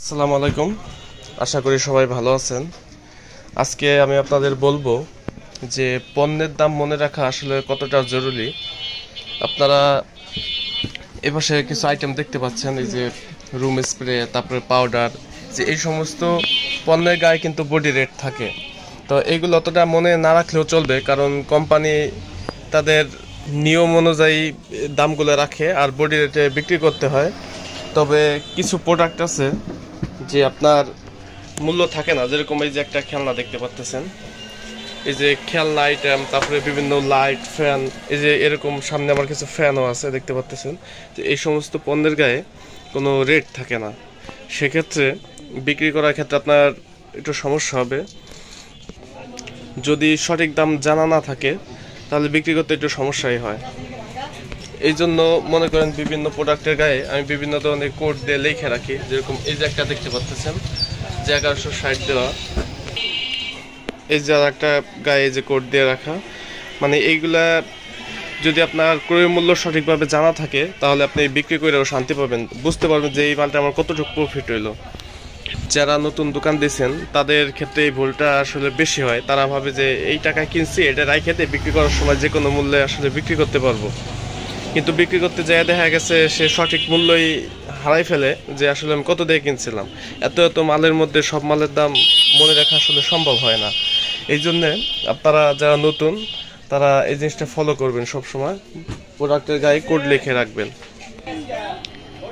আসসালামু আলাইকুম। আশা করি সবাই ভালো আছেন। আজকে আমি আপনাদের বলবো যে পণ্যের দাম মনে রাখা আসলে কতটা জরুরি। আপনারা এপাশে কিছু আইটেম দেখতে পাচ্ছেন, এই যে রুম স্প্রে, তারপরে পাউডার, যে এই সমস্ত পণ্যের গায়ে কিন্তু বডি রেট থাকে। তো এইগুলো অতটা মনে না রাখলেও চলবে, কারণ কোম্পানি তাদের নিয়ম অনুযায়ী দামগুলো রাখে আর বডি রেটে বিক্রি করতে হয়। তবে কিছু প্রোডাক্ট আছে যে আপনার মূল্য থাকে না, যেরকম এই যে একটা খেলনা দেখতে পাচ্ছেন, এই যে খেলনা আইটেম, তারপরে বিভিন্ন লাইট, ফ্যান, এই যে এরকম সামনে আমার কিছু ফ্যানও আছে দেখতে পাচ্ছেন, যে এই সমস্ত পণ্যের গায়ে কোনো রেট থাকে না। সেক্ষেত্রে বিক্রি করার ক্ষেত্রে আপনার একটু সমস্যা হবে। যদি সঠিক দাম জানা না থাকে তাহলে বিক্রি করতে একটু সমস্যাই হয়। এই জন্য মনে করেন বিভিন্ন প্রোডাক্টের গায়ে আমি বিভিন্ন ধরনের কোড দিয়ে লিখে রাখি। যেরকম এই যে একটা দেখতে পাচ্ছেন যে 1160 দেওয়া, এই যে একটা গায়ে যে কোড দিয়ে রাখা, মানে এইগুলা যদি আপনার ক্রয় মূল্য সঠিকভাবে জানা থাকে তাহলে আপনি বিক্রি করেও শান্তি পাবেন, বুঝতে পারবেন যে এই মালটা আমার কতটুকু প্রফিট হইলো। যারা নতুন দোকান দিয়েছেন তাদের ক্ষেত্রে এই ভুলটা আসলে বেশি হয়। তারা ভাবে যে এই টাকায় কিনছি, এটা রাইখে দিয়ে বিক্রি করার সময় যে কোনো মূল্যে আসলে বিক্রি করতে পারবো, কিন্তু বিক্রি করতে যায় দেখা গেছে সে সঠিক মূল্যই হারাই ফেলে, যে আসলে আমি কত দিয়ে কিনছিলাম। এত এত মালের মধ্যে সব মালের দাম মনে রাখা আসলে সম্ভব হয় না। এই জন্যে আপনারা যারা নতুন তারা এই জিনিসটা ফলো করবেন, সবসময় প্রোডাক্টের গায়ে কোড লিখে রাখবেন।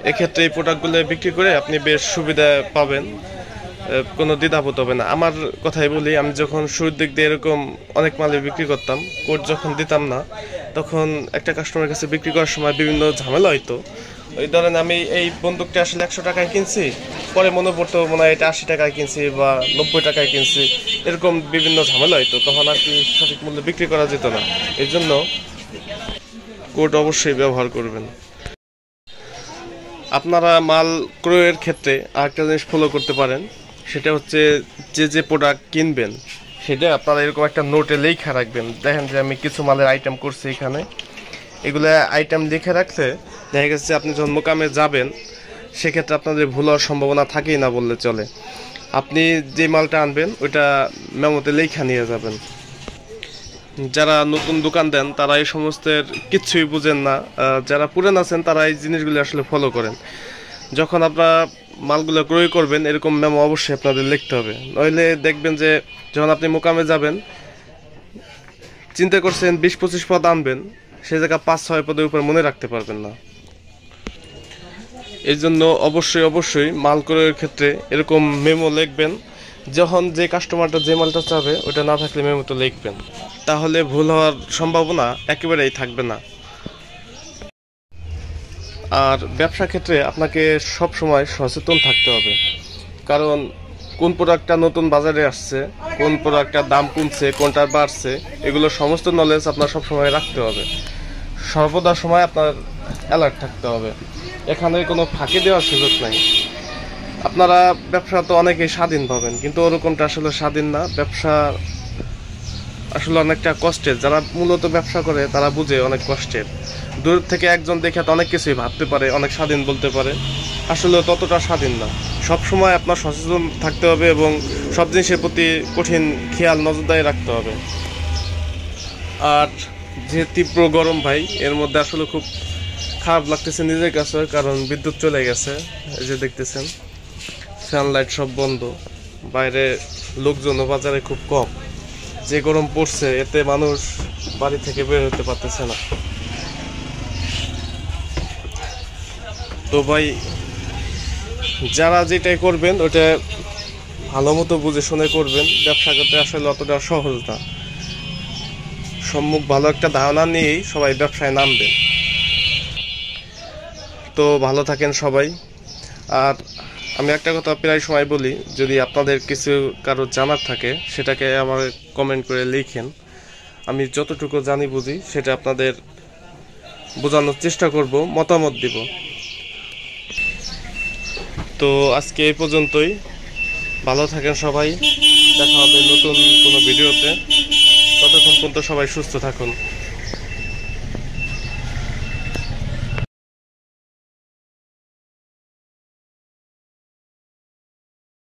এক্ষেত্রে এই প্রোডাক্টগুলো বিক্রি করে আপনি বেশ সুবিধা পাবেন, কোনো দ্বিধাবোধ হবে না। আমার কথাই বলি, আমি যখন শুরুর দিক দিয়ে এরকম অনেক মালে বিক্রি করতাম, কোড যখন দিতাম না, তখন একটা কাস্টমারের কাছে বিক্রি করার সময় বিভিন্ন ঝামেলা হইতো। ওই ধরেন আমি এই বন্দুকটা আসলে 100 টাকায় কিনছি, পরে মনে পড়তো মনে হয় এটা 80 টাকায় কিনছি বা 90 টাকায় কিনছি, এরকম বিভিন্ন ঝামেলা হইতো। তখন আর কি সঠিক মূল্যে বিক্রি করা যেত না। এই জন্য কোড অবশ্যই ব্যবহার করবেন। আপনারা মাল ক্রয়ের ক্ষেত্রে আরেকটা জিনিস ফলো করতে পারেন, সেটা হচ্ছে যে প্রোডাক্ট কিনবেন সেটা আপনারা এরকম একটা নোটে লেখা রাখবেন। দেখেন যে আমি কিছু মালের আইটেম করছি এখানে, এগুলো আইটেম লিখে রাখলে দেখা গেছে আপনি যখন মোকামে যাবেন সেক্ষেত্রে আপনাদের ভুল হওয়ার সম্ভাবনা থাকেই না বললে চলে। আপনি যে মালটা আনবেন ওইটা মেমোতে লেখা নিয়ে যাবেন। যারা নতুন দোকান দেন তারা এই সমস্তের কিচ্ছুই বুঝেন না, যারা পুরান আছেন তারা এই জিনিসগুলো আসলে ফলো করেন। যখন আপনারা মালগুলো ক্রয় করবেন এরকম মেমো অবশ্যই আপনাদের লিখতে হবে, নইলে দেখবেন যে যখন আপনি মোকামে যাবেন চিন্তা করছেন 20-25 পদ আনবেন, সেই জায়গা 5-6 পদের উপর মনে রাখতে পারবেন না। এই জন্য অবশ্যই মাল ক্রয়ের ক্ষেত্রে এরকম মেমো লিখবেন। যখন যে কাস্টমারটা যে মালটা চাবে ওটা না থাকলে মেমোতে লিখবেন, তাহলে ভুল হওয়ার সম্ভাবনা একেবারেই থাকবে না। আর ব্যবসা ক্ষেত্রে আপনাকে সব সময় সচেতন থাকতে হবে, কারণ কোন প্রোডাক্টটা নতুন বাজারে আসছে, কোন প্রোডাক্টটার দাম কমছে, কোনটা বাড়ছে, এগুলো সমস্ত নলেজ আপনার সব সময় রাখতে হবে। সর্বদা সময় আপনার অ্যালার্ট থাকতে হবে, এখানে কোনো ফাঁকি দেওয়ার সুযোগ নাই। আপনারা ব্যবসা তো অনেকেই স্বাধীন পাবেন, কিন্তু ওরকমটা আসলে স্বাধীন না। ব্যবসা আসলে অনেকটা কষ্টের। যারা মূলত ব্যবসা করে তারা বুঝে অনেক কষ্টের। দূর থেকে একজন দেখে তো অনেক কিছুই ভাবতে পারে, অনেক স্বাধীন বলতে পারে, আসলে ততটা স্বাধীন না। সব সময় আপনার সচেতন থাকতে হবে এবং সব জিনিসের প্রতি কঠিন খেয়াল নজরদারি রাখতে হবে। আর যে তীব্র গরম ভাই, এর মধ্যে আসলে খুব খারাপ লাগতেছে নিজের কাছে, কারণ বিদ্যুৎ চলে গেছে। এই যে দেখতেছেন ফ্যান লাইট সব বন্ধ, বাইরে লোকজনও বাজারে খুব কম। যে গরম পড়ছে এতে মানুষ বাড়ি থেকে বের হতে পারতেছে না। তো ভাই, যারা যেটাই করবেন ওটা ভালো মতো বুঝে শুনে করবেন। ব্যবসা করতে আসলে অতটা সহজ না, সম্মুখ ভালো একটা ধারণা নিয়েই সবাই ব্যবসায় নামবেন। তো ভালো থাকেন সবাই। আর আমি একটা কথা প্রায় সময় বলি, যদি আপনাদের কিছু কারো জানার থাকে সেটাকে আমার কমেন্ট করে লিখেন। আমি যতটুকু জানি বুঝি সেটা আপনাদের বোঝানোর চেষ্টা করব, মতামত দিব। তো আজকে এই পর্যন্তই। ভালো থাকেন সবাই, দেখা হবে নতুন কোনো ভিডিওতে। ততক্ষণ পর্যন্ত সবাই সুস্থ থাকুন।